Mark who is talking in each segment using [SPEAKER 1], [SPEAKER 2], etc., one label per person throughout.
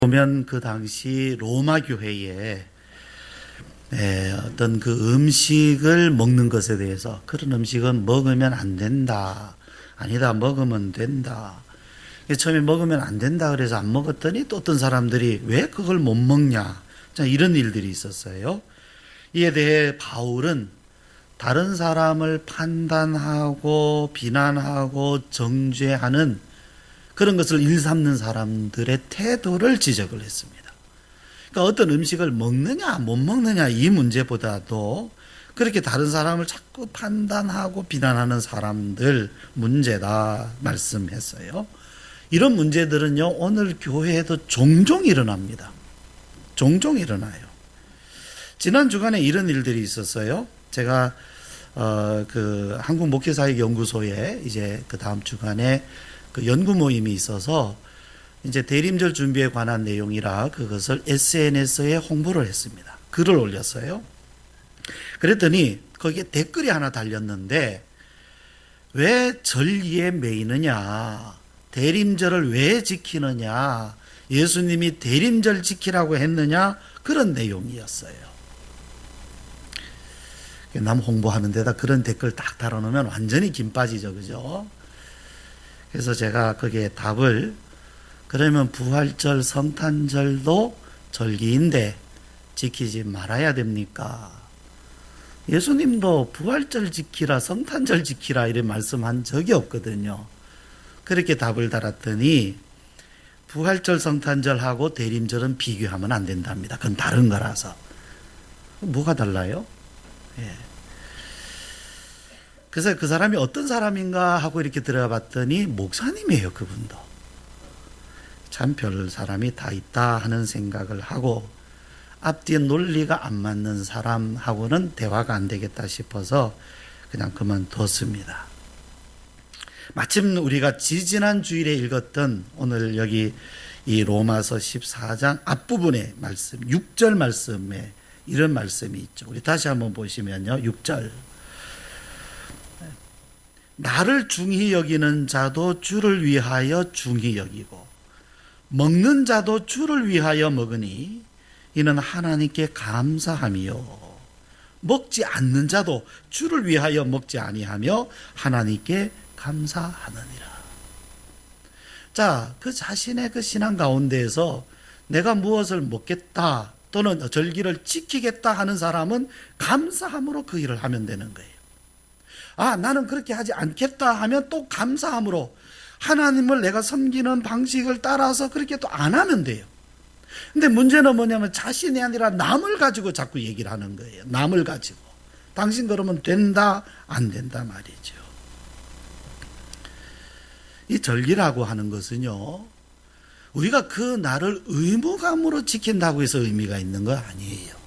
[SPEAKER 1] 보면 그 당시 로마 교회에 어떤 그 음식을 먹는 것에 대해서 그런 음식은 먹으면 안 된다. 아니다, 먹으면 된다. 처음에 먹으면 안 된다 그래서 안 먹었더니 또 어떤 사람들이 왜 그걸 못 먹냐. 자, 이런 일들이 있었어요. 이에 대해 바울은 다른 사람을 판단하고 비난하고 정죄하는 그런 것을 일삼는 사람들의 태도를 지적을 했습니다. 그러니까 어떤 음식을 먹느냐 못 먹느냐 이 문제보다도 그렇게 다른 사람을 자꾸 판단하고 비난하는 사람들 문제다 말씀했어요. 이런 문제들은요 오늘 교회에도 종종 일어납니다. 종종 일어나요. 지난 주간에 이런 일들이 있었어요. 제가 그 한국 목회사역연구소에 이제 그 다음 주간에 그 연구 모임이 있어서 이제 대림절 준비에 관한 내용이라 그것을 SNS에 홍보를 했습니다. 글을 올렸어요. 그랬더니 거기에 댓글이 하나 달렸는데 왜 절기에 매이느냐, 대림절을 왜 지키느냐, 예수님이 대림절 지키라고 했느냐, 그런 내용이었어요. 남 홍보하는 데다 그런 댓글 딱 달아놓으면 완전히 김 빠지죠, 그죠? 그래서 제가 거기에 답을, 그러면 부활절, 성탄절도 절기인데 지키지 말아야 됩니까? 예수님도 부활절 지키라, 성탄절 지키라 이런 말씀한 적이 없거든요. 그렇게 답을 달았더니 부활절, 성탄절하고 대림절은 비교하면 안 된답니다. 그건 다른 거라서. 뭐가 달라요? 예. 그래서 그 사람이 어떤 사람인가 하고 이렇게 들어가 봤더니 목사님이에요, 그분도. 참 별 사람이 다 있다 하는 생각을 하고 앞뒤에 논리가 안 맞는 사람하고는 대화가 안 되겠다 싶어서 그냥 그만뒀습니다. 마침 우리가 지지난 주일에 읽었던 오늘 여기 이 로마서 14장 앞부분의 말씀, 6절 말씀에 이런 말씀이 있죠. 우리 다시 한번 보시면요. 6절. 나를 중히 여기는 자도 주를 위하여 중히 여기고 먹는 자도 주를 위하여 먹으니 이는 하나님께 감사함이요. 먹지 않는 자도 주를 위하여 먹지 아니하며 하나님께 감사하느니라. 자, 그 자신의 그 신앙 가운데에서 내가 무엇을 먹겠다 또는 절기를 지키겠다 하는 사람은 감사함으로 그 일을 하면 되는 거예요. 아, 나는 그렇게 하지 않겠다 하면 또 감사함으로 하나님을 내가 섬기는 방식을 따라서 그렇게 또 안 하면 돼요. 근데 문제는 뭐냐면 자신이 아니라 남을 가지고 자꾸 얘기를 하는 거예요. 남을 가지고. 당신 그러면 된다, 안 된다 말이죠. 이 절기라고 하는 것은요, 우리가 그 날을 의무감으로 지킨다고 해서 의미가 있는 거 아니에요.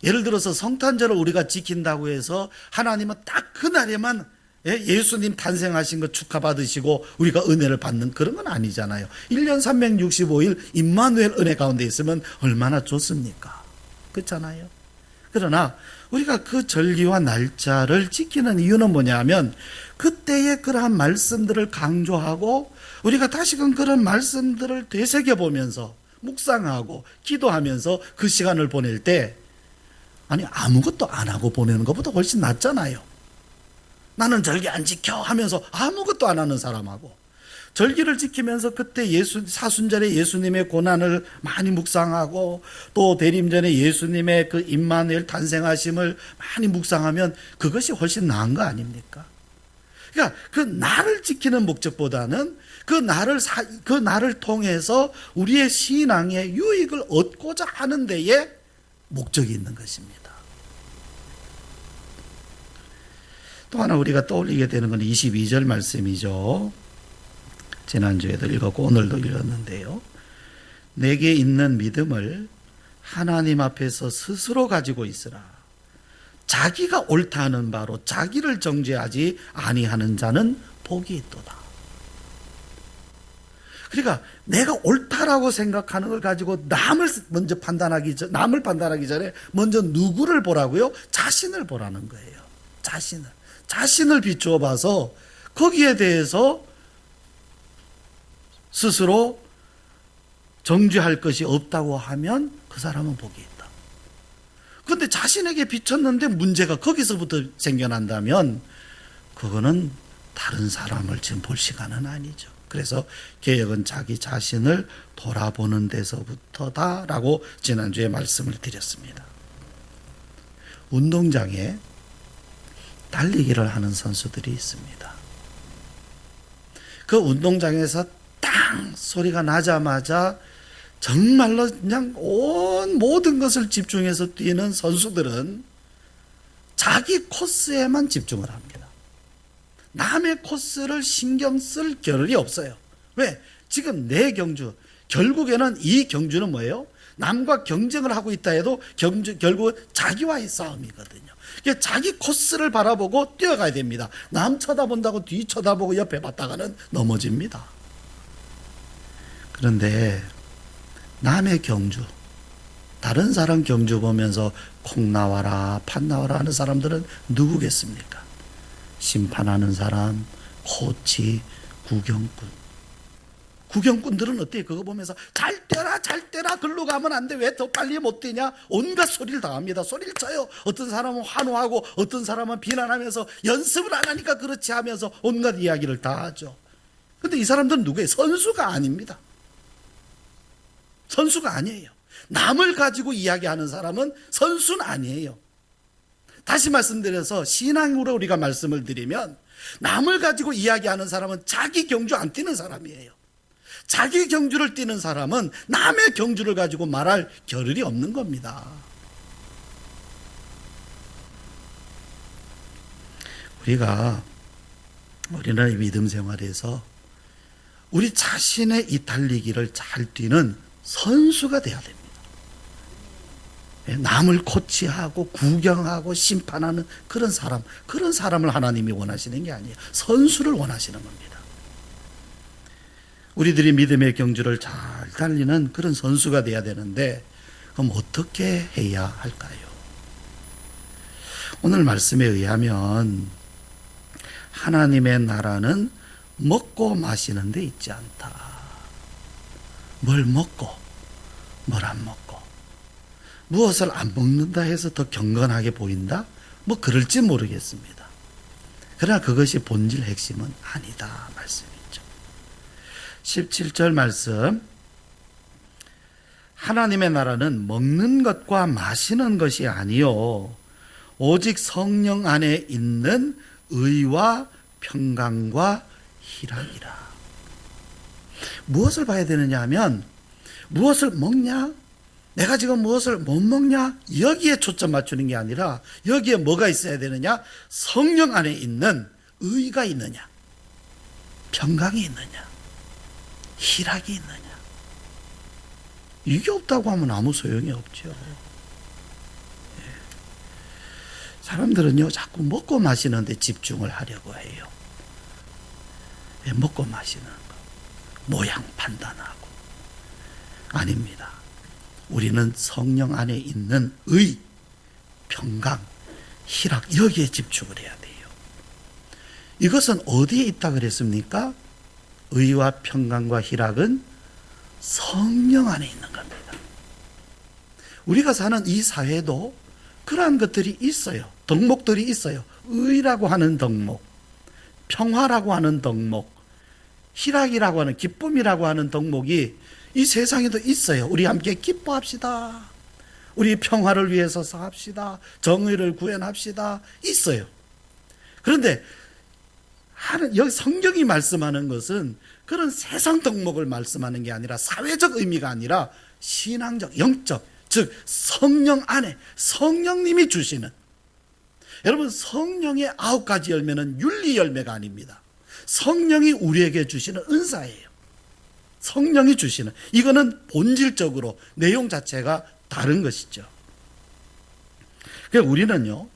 [SPEAKER 1] 예를 들어서 성탄절을 우리가 지킨다고 해서 하나님은 딱 그 날에만 예수님 탄생하신 거 축하받으시고 우리가 은혜를 받는 그런 건 아니잖아요. 1년 365일 임마누엘 은혜 가운데 있으면 얼마나 좋습니까? 그렇잖아요. 그러나 우리가 그 절기와 날짜를 지키는 이유는 뭐냐면 그때의 그러한 말씀들을 강조하고 우리가 다시금 그런 말씀들을 되새겨보면서 묵상하고 기도하면서 그 시간을 보낼 때 아니 아무것도 안 하고 보내는 것보다 훨씬 낫잖아요. 나는 절기 안 지켜 하면서 아무것도 안 하는 사람하고 절기를 지키면서 그때 사순절에 예수님의 고난을 많이 묵상하고 또 대림전에 예수님의 그 임마누엘 탄생하심을 많이 묵상하면 그것이 훨씬 나은 거 아닙니까? 그러니까 그 날을 지키는 목적보다는 그 날을 통해서 우리의 신앙의 유익을 얻고자 하는 데에 목적이 있는 것입니다. 또 하나 우리가 떠올리게 되는 건 22절 말씀이죠. 지난주에도 읽었고 오늘도 읽었는데요. 내게 있는 믿음을 하나님 앞에서 스스로 가지고 있으라. 자기가 옳다 하는 바로 자기를 정죄하지 아니하는 자는 복이 있도다. 그러니까 내가 옳다라고 생각하는 걸 가지고 남을 판단하기 전에 먼저 누구를 보라고요? 자신을 보라는 거예요. 자신을 비추어 봐서 거기에 대해서 스스로 정죄할 것이 없다고 하면 그 사람은 복이 있다. 그런데 자신에게 비쳤는데 문제가 거기서부터 생겨난다면 그거는 다른 사람을 지금 볼 시간은 아니죠. 그래서 개혁은 자기 자신을 돌아보는 데서부터다라고 지난주에 말씀을 드렸습니다. 운동장에 달리기를 하는 선수들이 있습니다. 그 운동장에서 땅 소리가 나자마자 정말로 그냥 온 모든 것을 집중해서 뛰는 선수들은 자기 코스에만 집중을 합니다. 남의 코스를 신경 쓸 겨를이 없어요. 왜? 지금 내 경주, 결국에는 이 경주는 뭐예요? 남과 경쟁을 하고 있다 해도 결국 자기와의 싸움이거든요. 자기 코스를 바라보고 뛰어가야 됩니다. 남 쳐다본다고 뒤 쳐다보고 옆에 봤다가는 넘어집니다. 그런데 남의 경주, 다른 사람 경주 보면서 콩 나와라 팥 나와라 하는 사람들은 누구겠습니까? 심판하는 사람, 코치, 구경꾼. 구경꾼들은 어때요? 그거 보면서 잘 뛰어라 잘 뛰어라 글로 가면 안 돼, 왜 더 빨리 못 뛰냐, 온갖 소리를 다 합니다. 소리를 쳐요. 어떤 사람은 환호하고 어떤 사람은 비난하면서 연습을 안 하니까 그렇지 하면서 온갖 이야기를 다 하죠. 근데 이 사람들은 누구예요? 선수가 아닙니다. 선수가 아니에요. 남을 가지고 이야기하는 사람은 선수는 아니에요. 다시 말씀드려서 신앙으로 우리가 말씀을 드리면 남을 가지고 이야기하는 사람은 자기 경주 안 뛰는 사람이에요. 자기 경주를 뛰는 사람은 남의 경주를 가지고 말할 겨를이 없는 겁니다. 우리는 믿음 생활에서 우리 자신의 이 달리기를 잘 뛰는 선수가 돼야 됩니다. 남을 코치하고 구경하고 심판하는 그런 사람을 하나님이 원하시는 게 아니에요. 선수를 원하시는 겁니다. 우리들이 믿음의 경주를 잘 달리는 그런 선수가 돼야 되는데, 그럼 어떻게 해야 할까요? 오늘 말씀에 의하면 하나님의 나라는 먹고 마시는 데 있지 않다. 뭘 먹고 뭘 안 먹고, 무엇을 안 먹는다 해서 더 경건하게 보인다? 뭐 그럴지 모르겠습니다. 그러나 그것이 본질 핵심은 아니다 말씀이죠. 17절 말씀, 하나님의 나라는 먹는 것과 마시는 것이 아니요 오직 성령 안에 있는 의와 평강과 희락이라. 무엇을 봐야 되느냐 하면, 무엇을 먹냐? 내가 지금 무엇을 못 먹냐? 여기에 초점 맞추는 게 아니라 여기에 뭐가 있어야 되느냐? 성령 안에 있는 의가 있느냐? 평강이 있느냐? 희락이 있느냐? 이게 없다고 하면 아무 소용이 없죠. 사람들은요 자꾸 먹고 마시는 데 집중을 하려고 해요. 먹고 마시는 거, 모양 판단하고. 아닙니다. 우리는 성령 안에 있는 의, 평강, 희락, 여기에 집중을 해야 돼요. 이것은 어디에 있다 그랬습니까? 의와 평강과 희락은 성령 안에 있는 겁니다. 우리가 사는 이 사회도 그러한 것들이 있어요. 덕목들이 있어요. 의라고 하는 덕목, 평화라고 하는 덕목, 희락이라고 하는, 기쁨이라고 하는 덕목이 이 세상에도 있어요. 우리 함께 기뻐합시다. 우리 평화를 위해서 싸합시다. 정의를 구현합시다. 있어요. 그런데 여기 성경이 말씀하는 것은 그런 세상 덕목을 말씀하는 게 아니라, 사회적 의미가 아니라 신앙적, 영적, 즉 성령 안에 성령님이 주시는, 여러분 성령의 9가지 열매는 윤리 열매가 아닙니다. 성령이 우리에게 주시는 은사예요. 성령이 주시는, 이거는 본질적으로 내용 자체가 다른 것이죠. 그래서 우리는요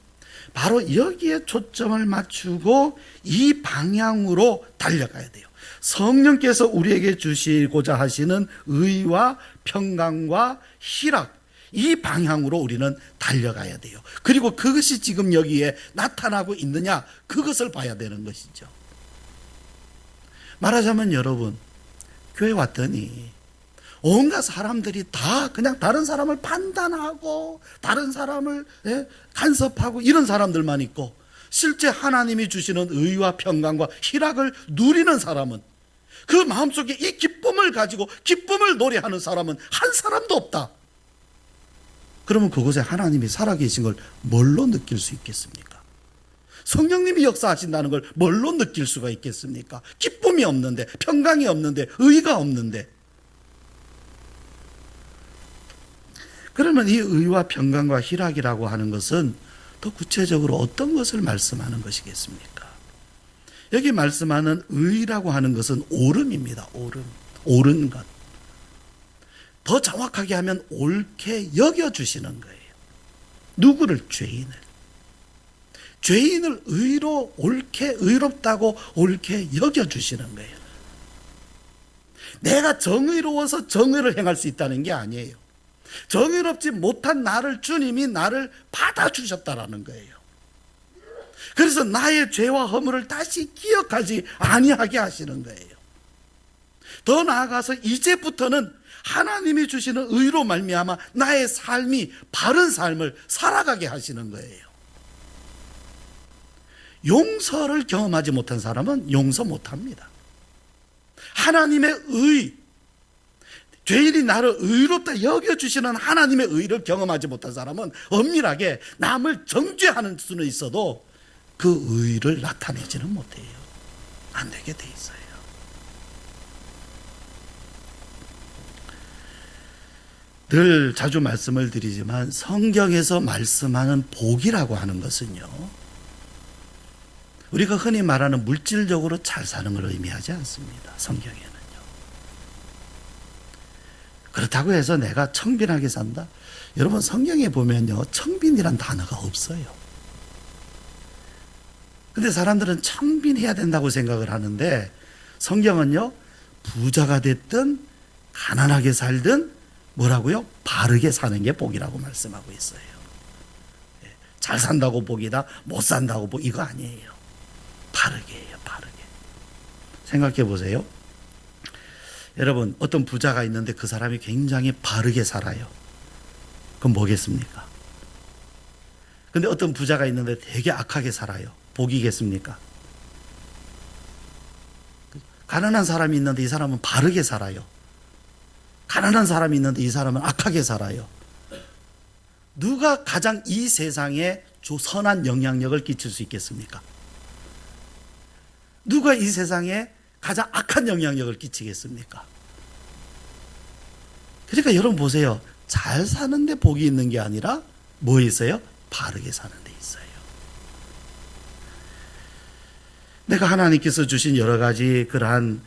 [SPEAKER 1] 바로 여기에 초점을 맞추고 이 방향으로 달려가야 돼요. 성령께서 우리에게 주시고자 하시는 의와 평강과 희락, 이 방향으로 우리는 달려가야 돼요. 그리고 그것이 지금 여기에 나타나고 있느냐, 그것을 봐야 되는 것이죠. 말하자면 여러분, 교회 왔더니 온갖 사람들이 다 그냥 다른 사람을 판단하고 다른 사람을 간섭하고 이런 사람들만 있고, 실제 하나님이 주시는 의와 평강과 희락을 누리는 사람은, 그 마음속에 이 기쁨을 가지고 기쁨을 노래하는 사람은 한 사람도 없다. 그러면 그곳에 하나님이 살아계신 걸 뭘로 느낄 수 있겠습니까? 성령님이 역사하신다는 걸 뭘로 느낄 수가 있겠습니까? 기쁨이 없는데, 평강이 없는데, 의가 없는데. 그러면 이 의와 평강과 희락이라고 하는 것은 더 구체적으로 어떤 것을 말씀하는 것이겠습니까? 여기 말씀하는 의라고 하는 것은 옳음입니다. 옳은 것. 더 정확하게 하면 옳게 여겨주시는 거예요. 누구를? 죄인을 의로 옳게, 의롭다고 옳게 여겨주시는 거예요. 내가 정의로워서 정의를 행할 수 있다는 게 아니에요. 정의롭지 못한 나를 주님이 나를 받아주셨다라는 거예요. 그래서 나의 죄와 허물을 다시 기억하지 아니하게 하시는 거예요. 더 나아가서 이제부터는 하나님이 주시는 의로 말미암아 나의 삶이 바른 삶을 살아가게 하시는 거예요. 용서를 경험하지 못한 사람은 용서 못합니다. 하나님의 의, 죄인이 나를 의롭다 여겨주시는 하나님의 의를 경험하지 못한 사람은 엄밀하게 남을 정죄하는 수는 있어도 그 의를 나타내지는 못해요. 안 되게 돼 있어요. 늘 자주 말씀을 드리지만 성경에서 말씀하는 복이라고 하는 것은요, 우리가 흔히 말하는 물질적으로 잘 사는 걸 의미하지 않습니다. 성경에는요. 그렇다고 해서 내가 청빈하게 산다? 여러분, 성경에 보면요, 청빈이란 단어가 없어요. 근데 사람들은 청빈해야 된다고 생각을 하는데, 성경은요, 부자가 됐든 가난하게 살든 뭐라고요? 바르게 사는 게 복이라고 말씀하고 있어요. 잘 산다고 복이다, 못 산다고 복, 이거 아니에요. 바르게예요, 바르게. 생각해 보세요. 여러분, 어떤 부자가 있는데 그 사람이 굉장히 바르게 살아요. 그럼 뭐겠습니까? 근데 어떤 부자가 있는데 되게 악하게 살아요. 복이겠습니까? 가난한 사람이 있는데 이 사람은 바르게 살아요. 가난한 사람이 있는데 이 사람은 악하게 살아요. 누가 가장 이 세상에 선한 영향력을 끼칠 수 있겠습니까? 누가 이 세상에 가장 악한 영향력을 끼치겠습니까? 그러니까 여러분 보세요. 잘 사는데 복이 있는 게 아니라 뭐 있어요? 바르게 사는 데 있어요. 내가 하나님께서 주신 여러 가지 그러한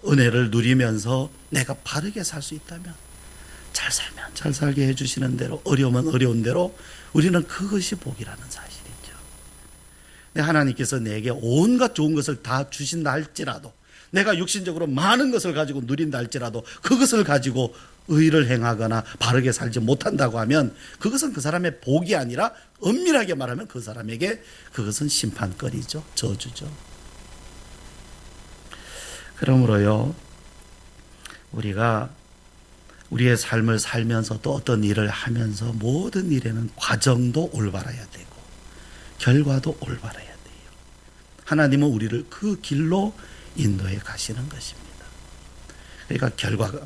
[SPEAKER 1] 은혜를 누리면서 내가 바르게 살 수 있다면, 잘 살면 잘 살게 해주시는 대로, 어려우면 어려운 대로 우리는 그것이 복이라는 사실이죠. 하나님께서 내게 온갖 좋은 것을 다 주신다 할지라도, 내가 육신적으로 많은 것을 가지고 누린다 할지라도 그것을 가지고 의를 행하거나 바르게 살지 못한다고 하면 그것은 그 사람의 복이 아니라, 엄밀하게 말하면 그 사람에게 그것은 심판거리죠. 저주죠. 그러므로요, 우리가 우리의 삶을 살면서 또 어떤 일을 하면서 모든 일에는 과정도 올바라야 되고 결과도 올바라야 돼요. 하나님은 우리를 그 길로 인도해 가시는 것입니다. 그러니까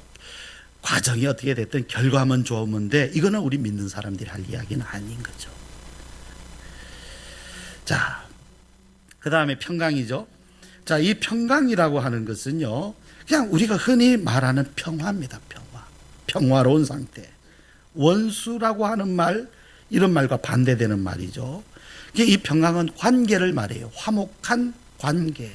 [SPEAKER 1] 과정이 어떻게 됐든 결과만 좋으면 돼, 이거는 우리 믿는 사람들이 할 이야기는 아닌 거죠. 자, 그 다음에 평강이죠. 자, 이 평강이라고 하는 것은요, 그냥 우리가 흔히 말하는 평화입니다. 평화로운 상태. 원수라고 하는 말, 이런 말과 반대되는 말이죠. 이 평강은 관계를 말해요. 화목한 관계.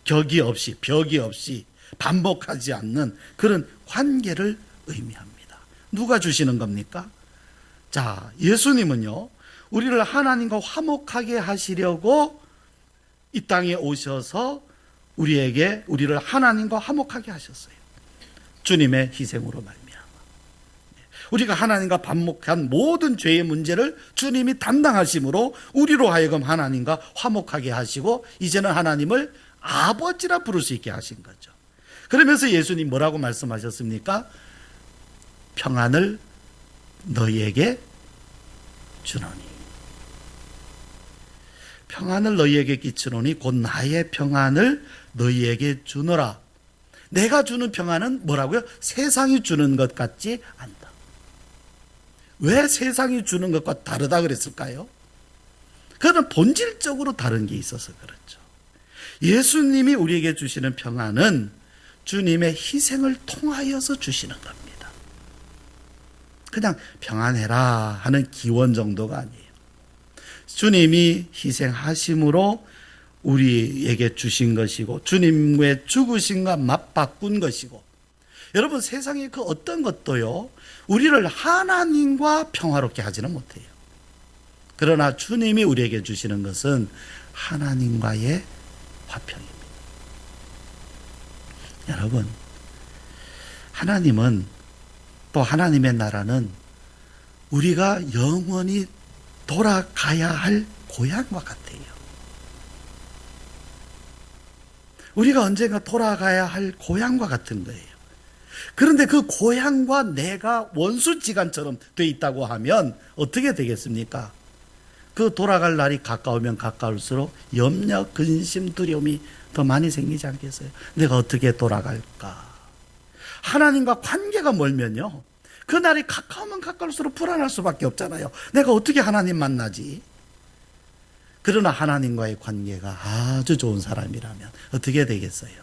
[SPEAKER 1] 격이 없이, 벽이 없이 반복하지 않는 그런 관계를 의미합니다. 누가 주시는 겁니까? 자, 예수님은요, 우리를 하나님과 화목하게 하시려고 이 땅에 오셔서 우리를 하나님과 화목하게 하셨어요. 주님의 희생으로 말미암아. 우리가 하나님과 반목한 모든 죄의 문제를 주님이 담당하심으로 우리로 하여금 하나님과 화목하게 하시고, 이제는 하나님을 아버지라 부를 수 있게 하신 거죠. 그러면서 예수님 뭐라고 말씀하셨습니까? 평안을 너희에게 주노니. 평안을 너희에게 끼치노니 곧 나의 평안을 너희에게 주노라. 내가 주는 평안은 뭐라고요? 세상이 주는 것 같지 않다. 왜 세상이 주는 것과 다르다 그랬을까요? 그는 본질적으로 다른 게 있어서 그렇죠. 예수님이 우리에게 주시는 평안은 주님의 희생을 통하여서 주시는 겁니다. 그냥 평안해라 하는 기원 정도가 아니에요. 주님이 희생하심으로 우리에게 주신 것이고 주님의 죽으심과 맞바꾼 것이고, 여러분 세상의 그 어떤 것도요 우리를 하나님과 평화롭게 하지는 못해요. 그러나 주님이 우리에게 주시는 것은 하나님과의 화평입니다. 여러분, 하나님은, 또 하나님의 나라는 우리가 영원히 돌아가야 할 고향과 같아요. 우리가 언젠가 돌아가야 할 고향과 같은 거예요. 그런데 그 고향과 내가 원수지간처럼 돼 있다고 하면 어떻게 되겠습니까? 그 돌아갈 날이 가까우면 가까울수록 염려, 근심, 두려움이 더 많이 생기지 않겠어요? 내가 어떻게 돌아갈까? 하나님과 관계가 멀면요, 그 날이 가까우면 가까울수록 불안할 수밖에 없잖아요. 내가 어떻게 하나님 만나지? 그러나 하나님과의 관계가 아주 좋은 사람이라면 어떻게 되겠어요?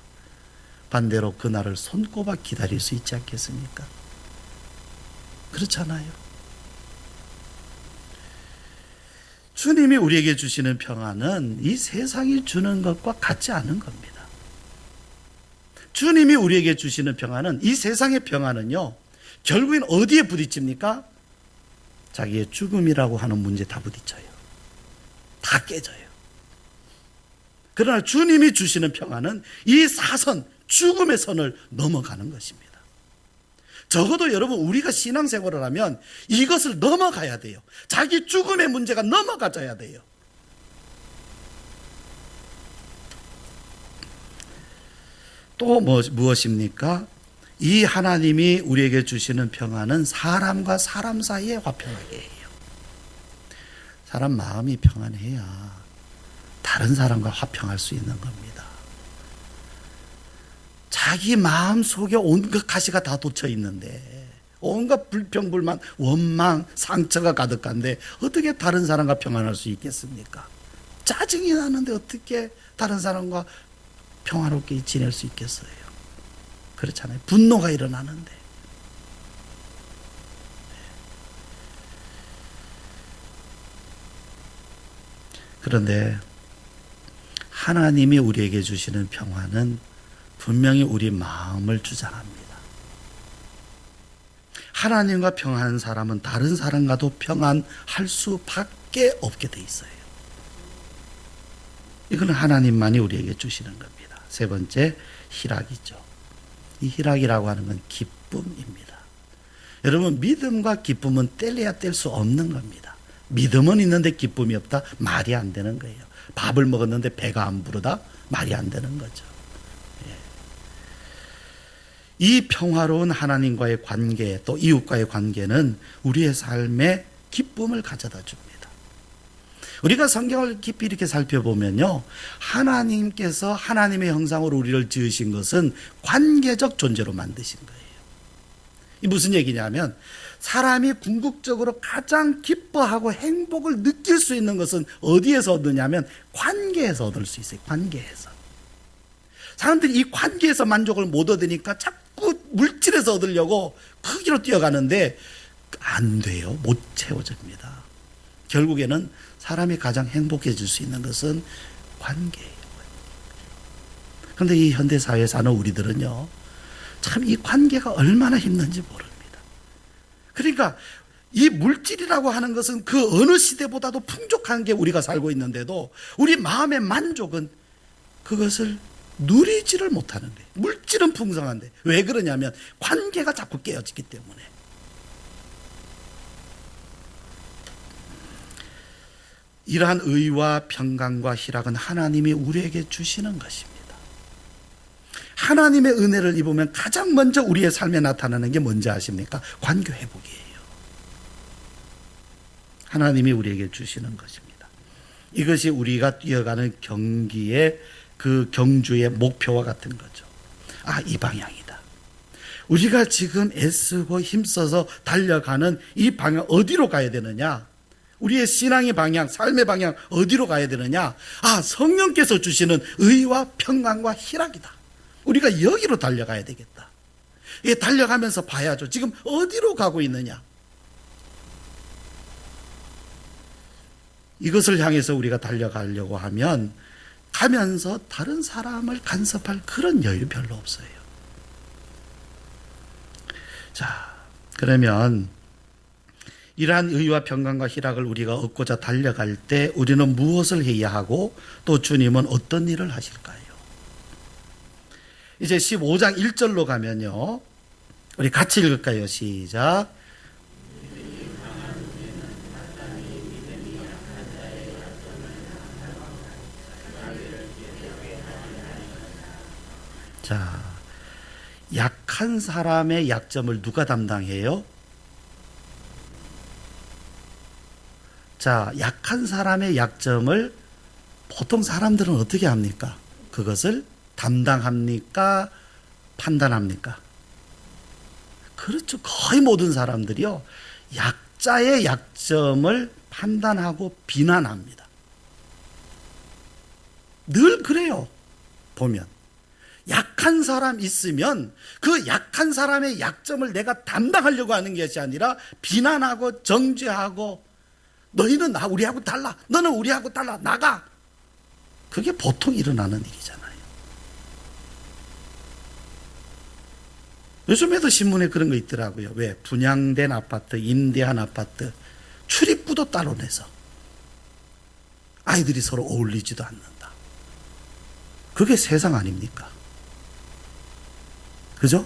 [SPEAKER 1] 반대로 그날을 손꼽아 기다릴 수 있지 않겠습니까? 그렇잖아요. 주님이 우리에게 주시는 평안은 이 세상이 주는 것과 같지 않은 겁니다. 주님이 우리에게 주시는 평안은, 이 세상의 평안은요 결국엔 어디에 부딪힙니까? 자기의 죽음이라고 하는 문제에 다 부딪혀요. 다 깨져요. 그러나 주님이 주시는 평안은 이 사선, 죽음의 선을 넘어가는 것입니다. 적어도 여러분, 우리가 신앙생활을 하면 이것을 넘어가야 돼요. 자기 죽음의 문제가 넘어가져야 돼요. 또 무엇입니까? 이 하나님이 우리에게 주시는 평안은 사람과 사람 사이에 화평하게 해요. 사람 마음이 평안해야 다른 사람과 화평할 수 있는 겁니다. 자기 마음 속에 온갖 가시가 다 돋쳐 있는데, 온갖 불평불만, 원망, 상처가 가득한데 어떻게 다른 사람과 평안할 수 있겠습니까? 짜증이 나는데 어떻게 다른 사람과 평화롭게 지낼 수 있겠어요? 그렇잖아요. 분노가 일어나는데. 그런데 하나님이 우리에게 주시는 평화는 분명히 우리 마음을 주장합니다. 하나님과 평안한 사람은 다른 사람과도 평안할 수밖에 없게 돼 있어요. 이거는 하나님만이 우리에게 주시는 겁니다. 세 번째, 희락이죠. 이 희락이라고 하는 건 기쁨입니다. 여러분, 믿음과 기쁨은 뗄래야 뗄 수 없는 겁니다. 믿음은 있는데 기쁨이 없다? 말이 안 되는 거예요. 밥을 먹었는데 배가 안 부르다? 말이 안 되는 거죠. 이 평화로운 하나님과의 관계, 또 이웃과의 관계는 우리의 삶에 기쁨을 가져다 줍니다. 우리가 성경을 깊이 이렇게 살펴보면요, 하나님께서 하나님의 형상으로 우리를 지으신 것은 관계적 존재로 만드신 거예요. 이 무슨 얘기냐면, 사람이 궁극적으로 가장 기뻐하고 행복을 느낄 수 있는 것은 어디에서 얻느냐면 관계에서 얻을 수 있어요. 관계에서. 사람들이 이 관계에서 만족을 못 얻으니까 자꾸 물질에서 얻으려고 크기로 뛰어가는데 안 돼요. 못 채워집니다. 결국에는 사람이 가장 행복해질 수 있는 것은 관계예요. 그런데 이 현대사회에 사는 우리들은요, 참 이 관계가 얼마나 힘든지 모릅니다. 그러니까 이 물질이라고 하는 것은 그 어느 시대보다도 풍족한 게 우리가 살고 있는데도 우리 마음의 만족은 그것을 누리지를 못하는 거예요. 물질은 풍성한데. 왜 그러냐면 관계가 자꾸 깨어지기 때문에. 이러한 의와 평강과 희락은 하나님이 우리에게 주시는 것입니다. 하나님의 은혜를 입으면 가장 먼저 우리의 삶에 나타나는 게 뭔지 아십니까? 관계 회복이에요. 하나님이 우리에게 주시는 것입니다. 이것이 우리가 뛰어가는 경기의 그 경주의 목표와 같은 거죠. 아, 이 방향이다. 우리가 지금 애쓰고 힘써서 달려가는 이 방향 어디로 가야 되느냐? 우리의 신앙의 방향, 삶의 방향 어디로 가야 되느냐? 아, 성령께서 주시는 의와 평강과 희락이다. 우리가 여기로 달려가야 되겠다. 이게 달려가면서 봐야죠. 지금 어디로 가고 있느냐? 이것을 향해서 우리가 달려가려고 하면 가면서 다른 사람을 간섭할 그런 여유 별로 없어요. 자, 그러면 이러한 의와 평강과 희락을 우리가 얻고자 달려갈 때 우리는 무엇을 해야 하고 또 주님은 어떤 일을 하실까요? 이제 15장 1절로 가면요. 우리 같이 읽을까요? 시작. 자, 약한 사람의 약점을 누가 담당해요? 자, 약한 사람의 약점을 보통 사람들은 어떻게 합니까? 그것을 담당합니까? 판단합니까? 그렇죠. 거의 모든 사람들이요. 약자의 약점을 판단하고 비난합니다. 늘 그래요. 보면. 약한 사람 있으면 그 약한 사람의 약점을 내가 담당하려고 하는 것이 아니라 비난하고 정죄하고 너희는 우리하고 달라. 너는 우리하고 달라. 나가. 그게 보통 일어나는 일이잖아요. 요즘에도 신문에 그런 거 있더라고요. 왜? 분양된 아파트, 임대한 아파트 출입구도 따로 내서 아이들이 서로 어울리지도 않는다. 그게 세상 아닙니까? 그죠?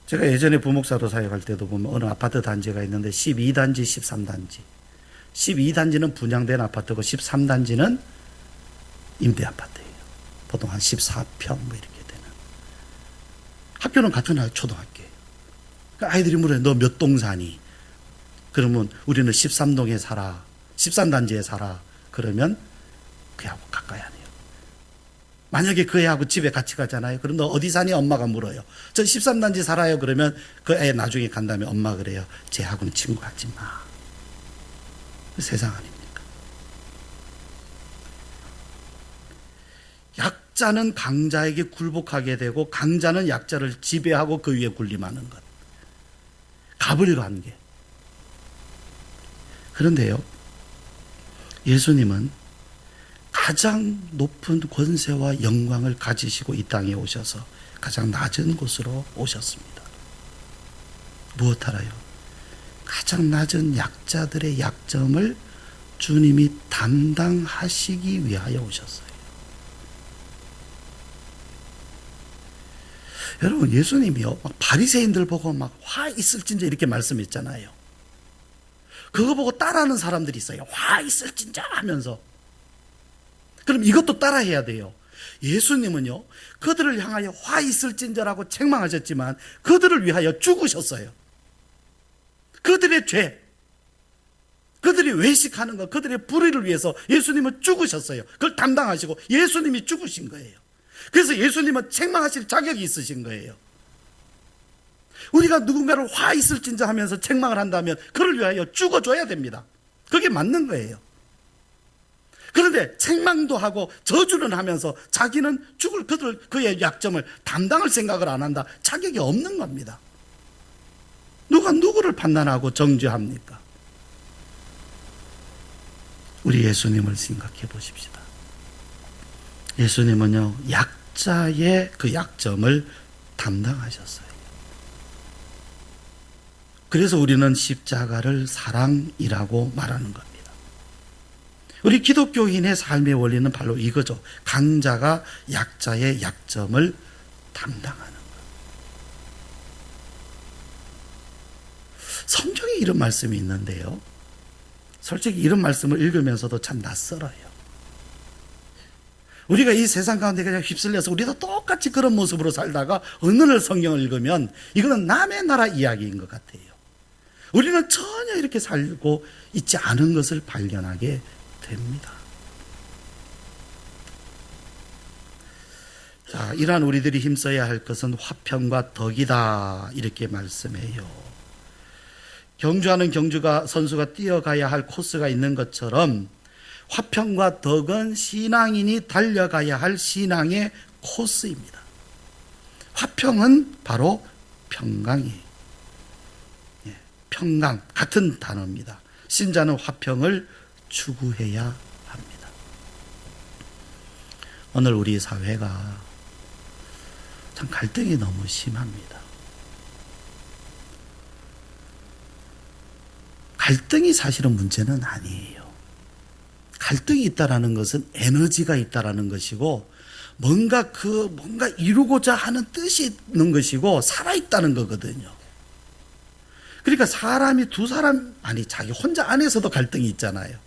[SPEAKER 1] 제가 예전에 부목사로 사역할 때도 보면 어느 아파트 단지가 있는데 12단지, 13단지. 12단지는 분양된 아파트고 13단지는 임대 아파트예요. 보통 한 14평 뭐 이렇게 되는. 학교는 같은 초등학교예요. 그러니까 아이들이 물어요. 너 몇 동 사니? 그러면 우리는 13동에 살아. 13단지에 살아. 그러면 그애하고 가까이 안 해요. 만약에 그 애하고 집에 같이 가잖아요. 그럼 너 어디 사니? 엄마가 물어요. 저 13단지 살아요. 그러면 그 애 나중에 간 다음에 엄마 그래요. 쟤하고는 친구하지 마. 세상 아닙니까? 약자는 강자에게 굴복하게 되고 강자는 약자를 지배하고 그 위에 군림하는 것. 가불관계. 그런데요. 예수님은 가장 높은 권세와 영광을 가지시고 이 땅에 오셔서 가장 낮은 곳으로 오셨습니다. 무엇 하라요? 가장 낮은 약자들의 약점을 주님이 담당하시기 위하여 오셨어요. 여러분, 예수님이요, 막 바리새인들 보고 막 화 있을진저 이렇게 말씀했잖아요. 그거 보고 따라하는 사람들이 있어요. 화 있을진저 하면서. 그럼 이것도 따라해야 돼요. 예수님은요, 그들을 향하여 화 있을진저라고 책망하셨지만 그들을 위하여 죽으셨어요. 그들의 죄, 그들이 외식하는 것, 그들의 불의를 위해서 예수님은 죽으셨어요. 그걸 담당하시고 예수님이 죽으신 거예요. 그래서 예수님은 책망하실 자격이 있으신 거예요. 우리가 누군가를 화 있을진저 하면서 책망을 한다면 그를 위하여 죽어줘야 됩니다. 그게 맞는 거예요. 그런데 책망도 하고 저주는 하면서 자기는 죽을 그의 약점을 담당할 생각을 안 한다. 자격이 없는 겁니다. 누가 누구를 판단하고 정죄합니까? 우리 예수님을 생각해 보십시다. 예수님은요, 약자의 그 약점을 담당하셨어요. 그래서 우리는 십자가를 사랑이라고 말하는 겁니다. 우리 기독교인의 삶의 원리는 바로 이거죠. 강자가 약자의 약점을 담당하는 것. 성경에 이런 말씀이 있는데요. 솔직히 이런 말씀을 읽으면서도 참 낯설어요. 우리가 이 세상 가운데 그냥 휩쓸려서 우리도 똑같이 그런 모습으로 살다가 어느 날 성경을 읽으면 이거는 남의 나라 이야기인 것 같아요. 우리는 전혀 이렇게 살고 있지 않은 것을 발견하게 됩니다. 자, 이러한 우리들이 힘써야 할 것은 화평과 덕이다, 이렇게 말씀해요. 경주하는 선수가 뛰어가야 할 코스가 있는 것처럼 화평과 덕은 신앙인이 달려가야 할 신앙의 코스입니다. 화평은 바로 평강이에요. 평강, 같은 단어입니다. 신자는 화평을 추구해야 합니다. 오늘 우리 사회가 참 갈등이 너무 심합니다. 갈등이 사실은 문제는 아니에요. 갈등이 있다라는 것은 에너지가 있다라는 것이고 뭔가 이루고자 하는 뜻이 있는 것이고 살아있다는 거거든요. 그러니까 사람이 자기 혼자 안에서도 갈등이 있잖아요.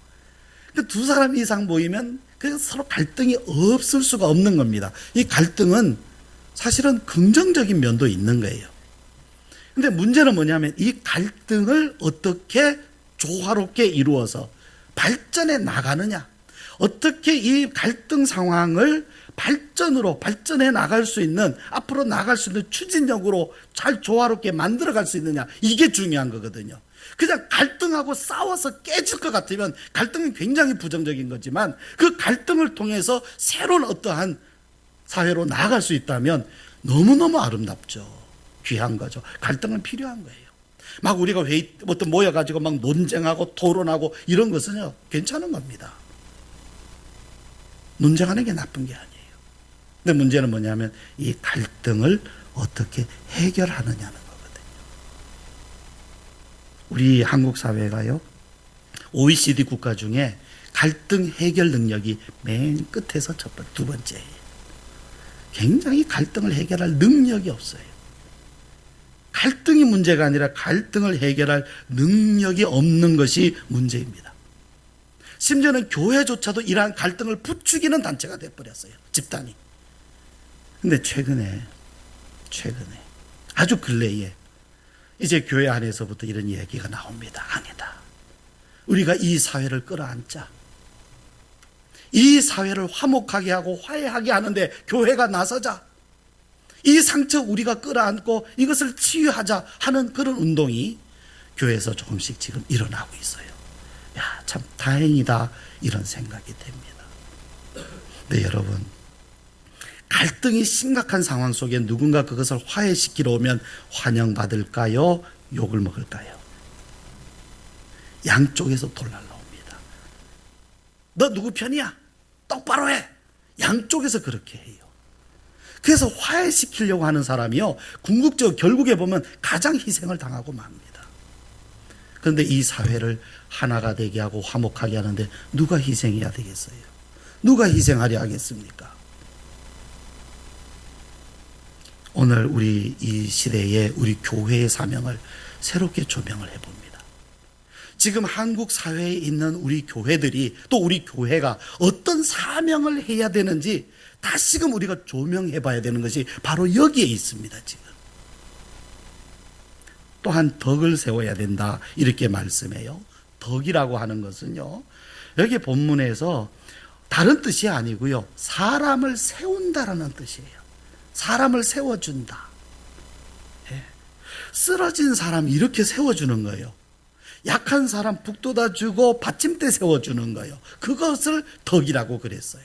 [SPEAKER 1] 두 사람 이상 모이면 서로 갈등이 없을 수가 없는 겁니다. 이 갈등은 사실은 긍정적인 면도 있는 거예요. 근데 문제는 뭐냐면 이 갈등을 어떻게 조화롭게 이루어서 발전해 나가느냐, 어떻게 이 갈등 상황을 발전해 나갈 수 있는, 앞으로 나갈 수 있는 추진력으로 잘 조화롭게 만들어 갈 수 있느냐, 이게 중요한 거거든요. 그냥 갈등하고 싸워서 깨질 것 같으면 갈등은 굉장히 부정적인 거지만 그 갈등을 통해서 새로운 어떠한 사회로 나아갈 수 있다면 너무너무 아름답죠. 귀한 거죠. 갈등은 필요한 거예요. 막 우리가 모여가지고 막 논쟁하고 토론하고 이런 것은요, 괜찮은 겁니다. 논쟁하는 게 나쁜 게 아니에요. 근데 문제는 뭐냐면 이 갈등을 어떻게 해결하느냐는 거거든요. 우리 한국 사회가요, OECD 국가 중에 갈등 해결 능력이 맨 끝에서 두 번째예요. 굉장히 갈등을 해결할 능력이 없어요. 갈등이 문제가 아니라 갈등을 해결할 능력이 없는 것이 문제입니다. 심지어는 교회조차도 이러한 갈등을 부추기는 단체가 돼버렸어요. 집단이. 근데 최근에 아주 근래에 이제 교회 안에서부터 이런 얘기가 나옵니다. 아니다. 우리가 이 사회를 끌어안자. 이 사회를 화목하게 하고 화해하게 하는데 교회가 나서자. 이 상처 우리가 끌어안고 이것을 치유하자 하는 그런 운동이 교회에서 조금씩 지금 일어나고 있어요. 야, 참 다행이다, 이런 생각이 됩니다. 네, 여러분, 갈등이 심각한 상황 속에 누군가 그것을 화해시키러 오면 환영받을까요? 욕을 먹을까요? 양쪽에서 돌날라옵니다. 너 누구 편이야? 똑바로 해! 양쪽에서 그렇게 해요. 그래서 화해시키려고 하는 사람이요, 궁극적으로 결국에 보면 가장 희생을 당하고 맙니다. 그런데 이 사회를 하나가 되게 하고 화목하게 하는데 누가 희생해야 되겠어요? 누가 희생하려 하겠습니까? 오늘 우리 이 시대에 우리 교회의 사명을 새롭게 조명을 해봅니다. 지금 한국 사회에 있는 우리 교회들이, 또 우리 교회가 어떤 사명을 해야 되는지 다시금 우리가 조명해 봐야 되는 것이 바로 여기에 있습니다. 지금 또한 덕을 세워야 된다, 이렇게 말씀해요. 덕이라고 하는 것은요, 여기 본문에서 다른 뜻이 아니고요, 사람을 세운다라는 뜻이에요. 사람을 세워준다. 쓰러진 사람 이렇게 세워주는 거예요. 약한 사람 북돋아주고 받침대 세워주는 거예요. 그것을 덕이라고 그랬어요.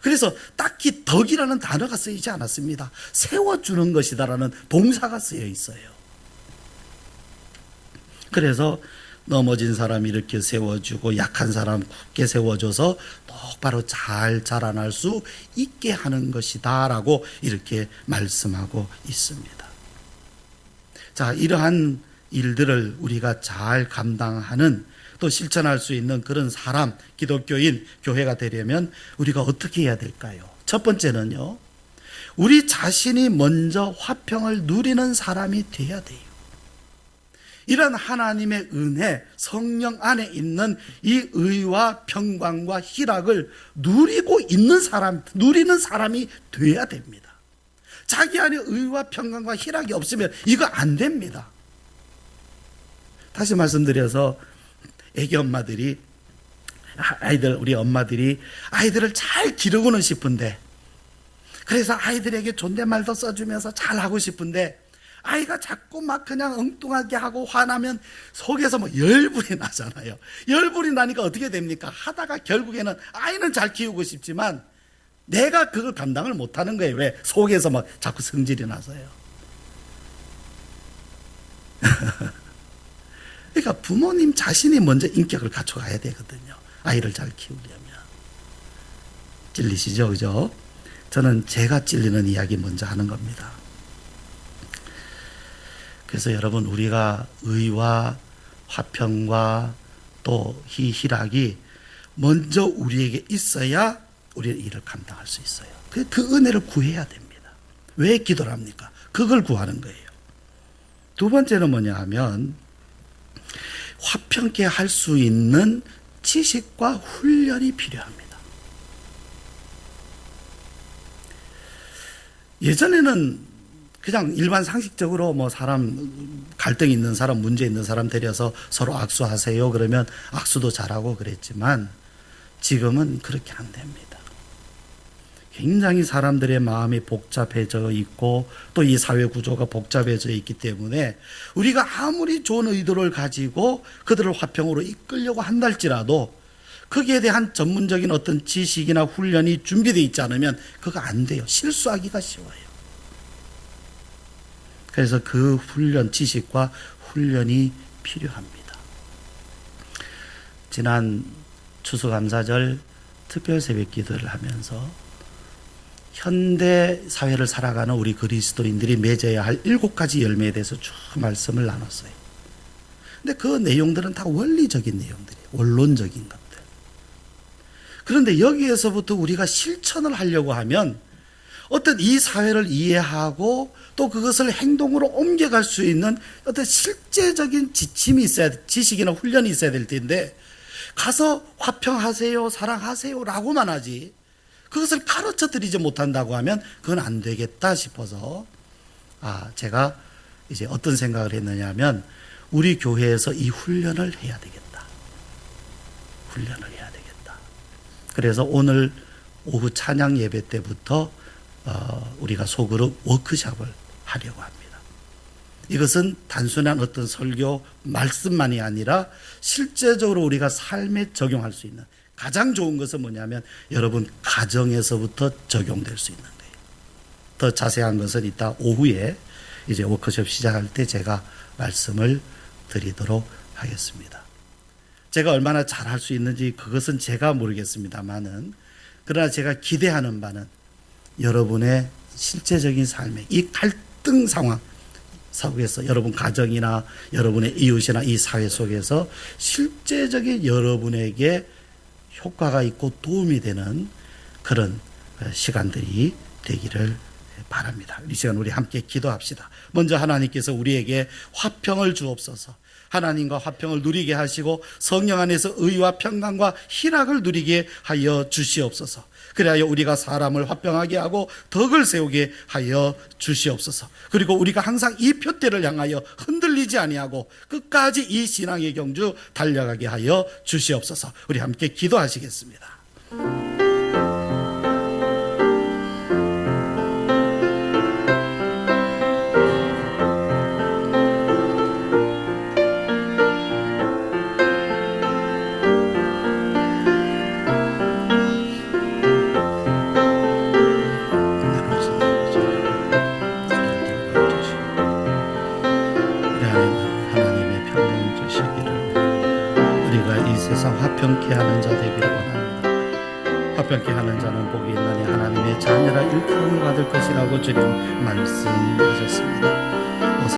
[SPEAKER 1] 그래서 딱히 덕이라는 단어가 쓰이지 않았습니다. 세워주는 것이다라는 동사가 쓰여 있어요. 그래서 넘어진 사람 이렇게 세워주고 약한 사람 굳게 세워줘서 똑바로 잘 자라날 수 있게 하는 것이다 라고 이렇게 말씀하고 있습니다. 자, 이러한 일들을 우리가 잘 감당하는, 또 실천할 수 있는 그런 사람, 기독교인, 교회가 되려면 우리가 어떻게 해야 될까요? 첫 번째는요, 우리 자신이 먼저 화평을 누리는 사람이 돼야 돼요. 이런 하나님의 은혜, 성령 안에 있는 이 의와 평강과 희락을 누리는 사람이 돼야 됩니다. 자기 안에 의와 평강과 희락이 없으면 이거 안 됩니다. 다시 말씀드려서 애기 엄마들이 우리 엄마들이 아이들을 잘 기르고는 싶은데, 그래서 아이들에게 존댓말도 써주면서 잘 하고 싶은데, 아이가 자꾸 막 그냥 엉뚱하게 하고 화나면 속에서 뭐 열불이 나잖아요. 열불이 나니까 어떻게 됩니까? 하다가 결국에는 아이는 잘 키우고 싶지만 내가 그걸 감당을 못하는 거예요. 왜? 속에서 막 자꾸 성질이 나서요. 그러니까 부모님 자신이 먼저 인격을 갖춰가야 되거든요. 아이를 잘 키우려면. 찔리시죠? 그죠? 저는 제가 찔리는 이야기 먼저 하는 겁니다. 그래서 여러분, 우리가 의와 화평과 또 희락이 먼저 우리에게 있어야 우리의 일을 감당할 수 있어요. 그 은혜를 구해야 됩니다. 왜 기도를 합니까? 그걸 구하는 거예요. 두 번째는 뭐냐 하면, 화평케 할 수 있는 지식과 훈련이 필요합니다. 예전에는 그냥 일반 상식적으로 뭐 사람 갈등 있는 사람, 문제 있는 사람 데려서 서로 악수하세요 그러면 악수도 잘하고 그랬지만, 지금은 그렇게 안 됩니다. 굉장히 사람들의 마음이 복잡해져 있고 또 이 사회 구조가 복잡해져 있기 때문에 우리가 아무리 좋은 의도를 가지고 그들을 화평으로 이끌려고 한달지라도 거기에 대한 전문적인 어떤 지식이나 훈련이 준비되어 있지 않으면 그거 안 돼요. 실수하기가 쉬워요. 그래서 그 훈련, 지식과 훈련이 필요합니다. 지난 추수감사절 특별 새벽 기도를 하면서 현대 사회를 살아가는 우리 그리스도인들이 맺어야 할 7가지 열매에 대해서 쭉 말씀을 나눴어요. 근데 그 내용들은 다 원리적인 내용들이에요. 원론적인 것들. 그런데 여기에서부터 우리가 실천을 하려고 하면 어떤 이 사회를 이해하고 또 그것을 행동으로 옮겨갈 수 있는 어떤 실제적인 지침이 있어야, 지식이나 훈련이 있어야 될 텐데, 가서 화평하세요, 사랑하세요 라고만 하지 그것을 가르쳐 드리지 못한다고 하면 그건 안 되겠다 싶어서 제가 이제 어떤 생각을 했느냐 하면, 우리 교회에서 이 훈련을 해야 되겠다. 훈련을 해야 되겠다. 그래서 오늘 오후 찬양 예배 때부터 우리가 소그룹 워크숍을 하려고 합니다. 이것은 단순한 어떤 설교 말씀만이 아니라 실제적으로 우리가 삶에 적용할 수 있는, 가장 좋은 것은 뭐냐면 여러분 가정에서부터 적용될 수 있는 거예요. 더 자세한 것은 이따 오후에 이제 워크숍 시작할 때 제가 말씀을 드리도록 하겠습니다. 제가 얼마나 잘할 수 있는지 그것은 제가 모르겠습니다만은, 그러나 제가 기대하는 바는 여러분의 실제적인 삶에 이 갈등 상황 속에서, 여러분 가정이나 여러분의 이웃이나 이 사회 속에서 실제적인 여러분에게 효과가 있고 도움이 되는 그런 시간들이 되기를 바랍니다. 이 시간 우리 함께 기도합시다. 먼저 하나님께서 우리에게 화평을 주옵소서. 하나님과 화평을 누리게 하시고 성령 안에서 의와 평강과 희락을 누리게 하여 주시옵소서. 그래야 우리가 사람을 화평하게 하고 덕을 세우게 하여 주시옵소서. 그리고 우리가 항상 이 표대를 향하여 흔들리지 아니하고 끝까지 이 신앙의 경주 달려가게 하여 주시옵소서. 우리 함께 기도하시겠습니다. 화평케 하는 자 되기를 원합니다. 화평케 하는 자는 복이 있나니 하나님의 자녀라 일컬음을 받을 것이라고 주님 말씀하셨습니다.